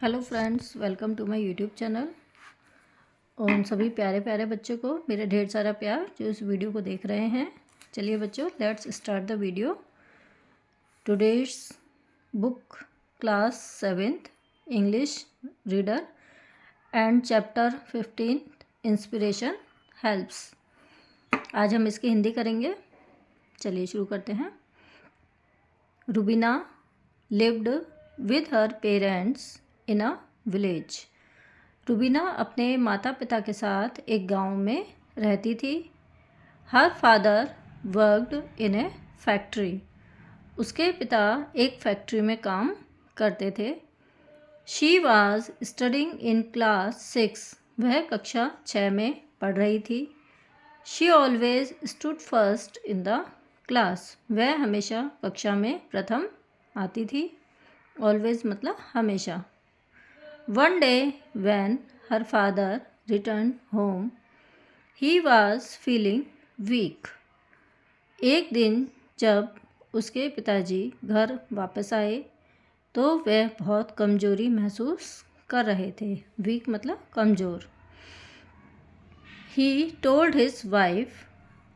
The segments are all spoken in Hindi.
Hello friends, welcome to my YouTube channel. और उन सभी प्यारे प्यारे बच्चों को मेरे ढेर सारा प्यार जो इस वीडियो को देख रहे हैं। चलिए बच्चों, let's start the video. Today's book class 7th English reader and chapter 15 inspiration helps. आज हम इसकी हिंदी करेंगे। चलिए शुरू करते हैं। Rubina lived with her parents in a village. Rubina अपने माता पिता के साथ एक गांव में रहती थी। Her father worked in A factory. उसके पिता एक फैक्ट्री में काम करते थे। She was studying in class 6। वह कक्षा 6 में पढ़ रही थी। She always stood first in the class. वह हमेशा कक्षा में प्रथम आती थी। ऑलवेज मतलब हमेशा। One day when her father returned home, he was feeling weak. एक दिन जब उसके पिताजी घर वापस आए तो वह बहुत कमजोरी महसूस कर रहे थे। वीक मतलब कमज़ोर। He told his wife,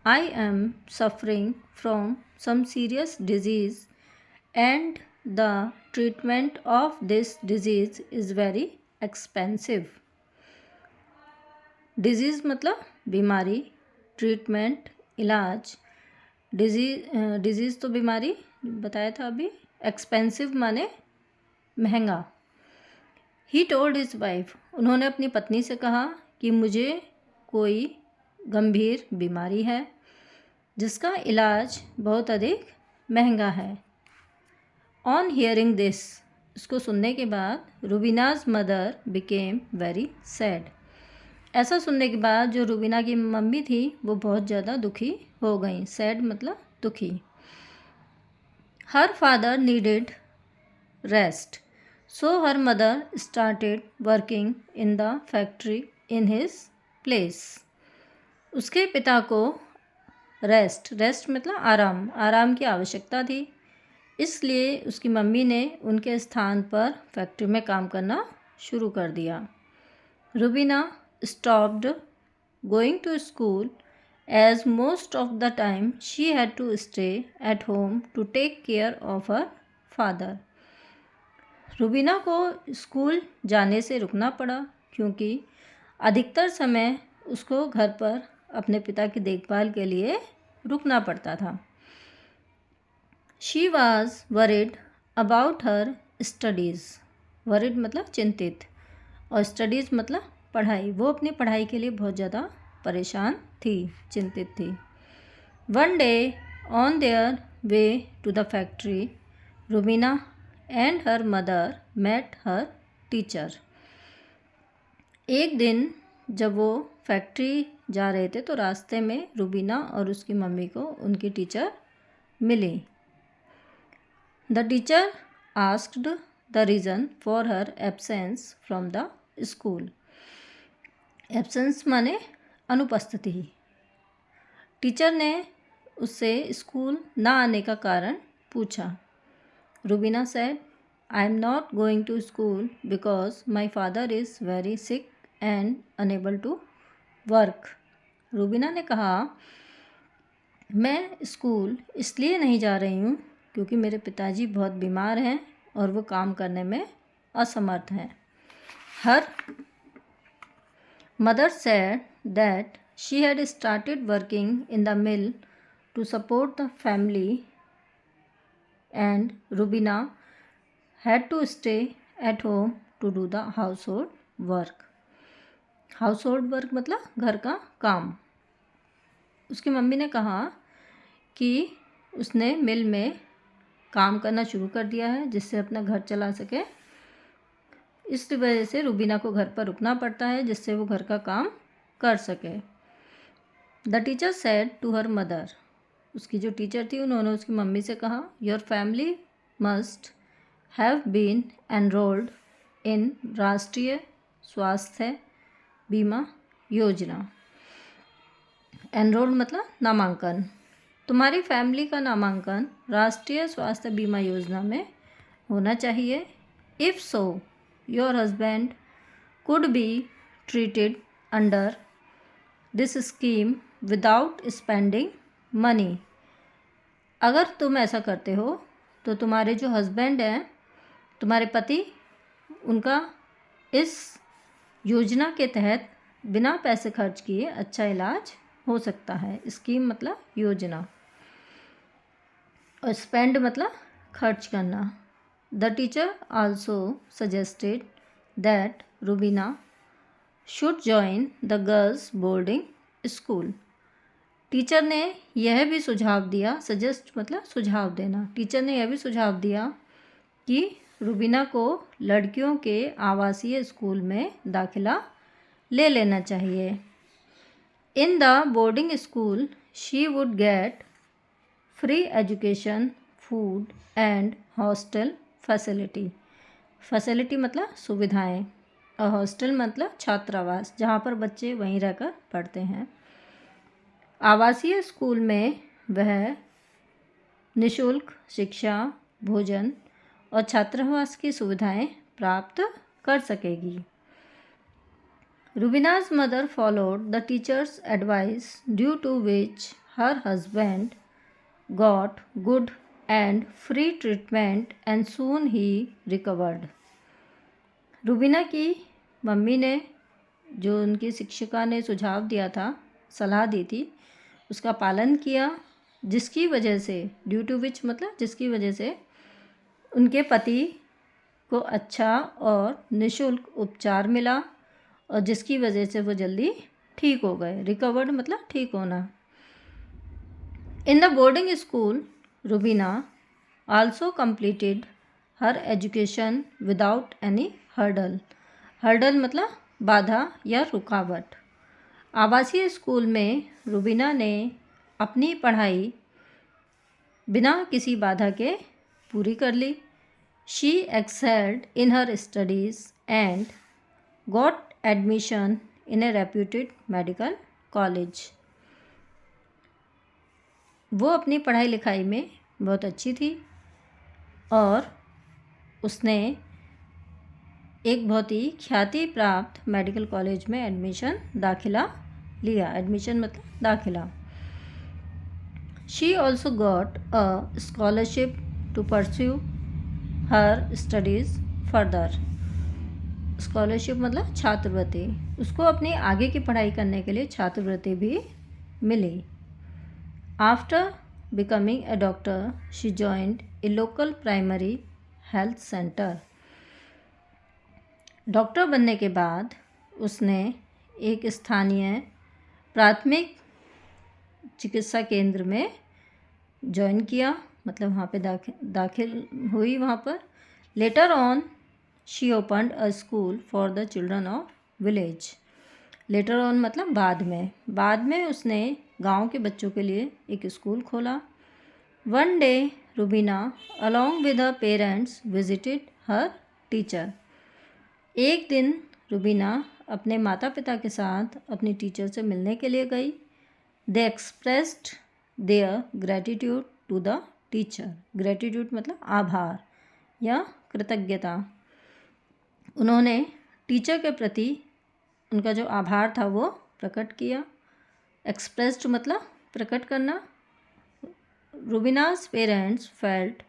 I am suffering from some serious disease and the treatment of this disease is very expensive. Disease मतलब बीमारी, ट्रीटमेंट इलाज। डिजीज़ तो बीमारी बताया था अभी। एक्सपेंसिव माने महंगा। ही टोल्ड हिज वाइफ, उन्होंने अपनी पत्नी से कहा कि मुझे कोई गंभीर बीमारी है जिसका इलाज बहुत अधिक महंगा है। ऑन हियरिंग दिस, इसको सुनने के बाद रुबीनाज मदर बिकेम वेरी सैड। ऐसा सुनने के बाद जो रुबीना की मम्मी थी वो बहुत ज़्यादा दुखी हो गई। सैड मतलब दुखी। Her father needed rest, so her mother started working in the factory in his place. उसके पिता को रेस्ट मतलब आराम की आवश्यकता थी। इसलिए उसकी मम्मी ने उनके स्थान पर फैक्ट्री में काम करना शुरू कर दिया। Rubina stopped going to school as most of the time she had to stay at home to take care of her father. Rubina को स्कूल जाने से रुकना पड़ा क्योंकि अधिकतर समय उसको घर पर अपने पिता की देखभाल के लिए रुकना पड़ता था। She was worried about her studies. Worried मतलब चिंतित और स्टडीज़ मतलब पढ़ाई। वो अपनी पढ़ाई के लिए बहुत ज़्यादा परेशान थी, चिंतित थी। One day on their way to the factory, Rubina and her mother met her teacher. एक दिन जब वो फैक्ट्री जा रहे थे तो रास्ते में रुबीना और उसकी मम्मी को उनकी टीचर मिली। The teacher asked the reason for her absence from the school. Absence माने अनुपस्थिति। टीचर ने उससे स्कूल ना आने का कारण पूछा। Rubina said, I am not going to school because my father is very sick and unable to work. Rubina ने कहा, मैं स्कूल इसलिए नहीं जा रही हूँ क्योंकि मेरे पिताजी बहुत बीमार हैं और वो काम करने में असमर्थ हैं। Her mother said that she had started working in the mill to support the family and Rubina had to stay at home to do the household work. Household work मतलब घर का काम। उसकी मम्मी ने कहा कि उसने मिल में काम करना शुरू कर दिया है जिससे अपना घर चला सके। इस वजह से रुबीना को घर पर रुकना पड़ता है जिससे वो घर का काम कर सके। The teacher said to her mother, उसकी जो टीचर थी उन्होंने उसकी मम्मी से कहा, your family must have been enrolled in Rashtriya Swasthya बीमा योजना। एनरोल मतलब नामांकन। तुम्हारी फैमिली का नामांकन राष्ट्रीय स्वास्थ्य बीमा योजना में होना चाहिए। If so, your husband could be treated under this scheme without spending money. अगर तुम ऐसा करते हो तो तुम्हारे जो हस्बैंड हैं, तुम्हारे पति, उनका इस योजना के तहत बिना पैसे खर्च किए अच्छा इलाज हो सकता है। स्कीम मतलब योजना, और स्पेंड मतलब खर्च करना। The teacher also suggested that Rubina should join the girls boarding school. Teacher ने यह भी सुझाव दिया, सजेस्ट मतलब सुझाव देना, टीचर ने यह भी सुझाव दिया कि रुबीना को लड़कियों के आवासीय स्कूल में दाखिला ले लेना चाहिए। In the boarding school she would get free education, food and hostel facility. Facility मतलब सुविधाएं, और हॉस्टल मतलब छात्रावास, जहाँ पर बच्चे वहीं रहकर पढ़ते हैं। आवासीय स्कूल में वह निःशुल्क शिक्षा, भोजन और छात्रावास की सुविधाएं प्राप्त कर सकेगी। रुबीना's mother followed the teacher's advice, due to which her husband got good and free treatment and soon he recovered. Rubina की मम्मी ने जो उनकी शिक्षिका ने सुझाव दिया था, सलाह दी थी, उसका पालन किया, जिसकी वजह से, ड्यू टू विच मतलब जिसकी वजह से उनके पति को अच्छा और निःशुल्क उपचार मिला, और जिसकी वजह से वो जल्दी ठीक हो गए। रिकवर्ड मतलब ठीक होना। In the boarding school Rubina also completed her education without any hurdle. Hurdle मतलब बाधा या रुकावट। आवासीय स्कूल में रुबीना ने अपनी पढ़ाई बिना किसी बाधा के पूरी कर ली। She excelled in her studies and got admission in a reputed medical college. वो अपनी पढ़ाई लिखाई में बहुत अच्छी थी और उसने एक बहुत ही ख्याति प्राप्त मेडिकल कॉलेज में दाखिला लिया। एडमिशन मतलब दाखिला। She also got a scholarship to pursue her studies further. Scholarship मतलब छात्रवृत्ति। उसको अपनी आगे की पढ़ाई करने के लिए छात्रवृत्ति भी मिली। After becoming a doctor she joined a local primary health centre. Doctor बनने के बाद उसने एक स्थानीय प्राथमिक चिकित्सा केंद्र में ज्वाइन किया, मतलब वहाँ पे दाखिल हुई वहाँ पर। Later on she opened a school for the children of village. Later on मतलब बाद में उसने गांव के बच्चों के लिए एक स्कूल खोला। One day Rubina along with her parents visited her teacher. एक दिन रुबीना अपने माता पिता के साथ अपनी टीचर से मिलने के लिए गई। They expressed their gratitude to the teacher. Gratitude मतलब आभार या कृतज्ञता। उन्होंने टीचर के प्रति उनका जो आभार था वो प्रकट किया। एक्सप्रेस्ड मतलब प्रकट करना। Rubina's parents felt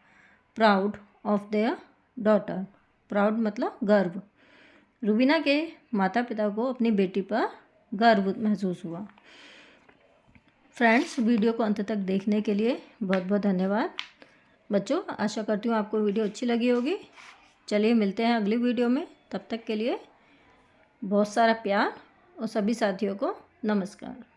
proud of their daughter. Proud मतलब गर्व। रुबीना के माता पिता को अपनी बेटी पर गर्व महसूस हुआ। फ्रेंड्स, वीडियो को अंत तक देखने के लिए बहुत बहुत धन्यवाद। बच्चों, आशा करती हूँ आपको वीडियो अच्छी लगी होगी। चलिए मिलते हैं अगली वीडियो में। तब तक के लिए बहुत सारा प्यार और सभी साथियों को नमस्कार।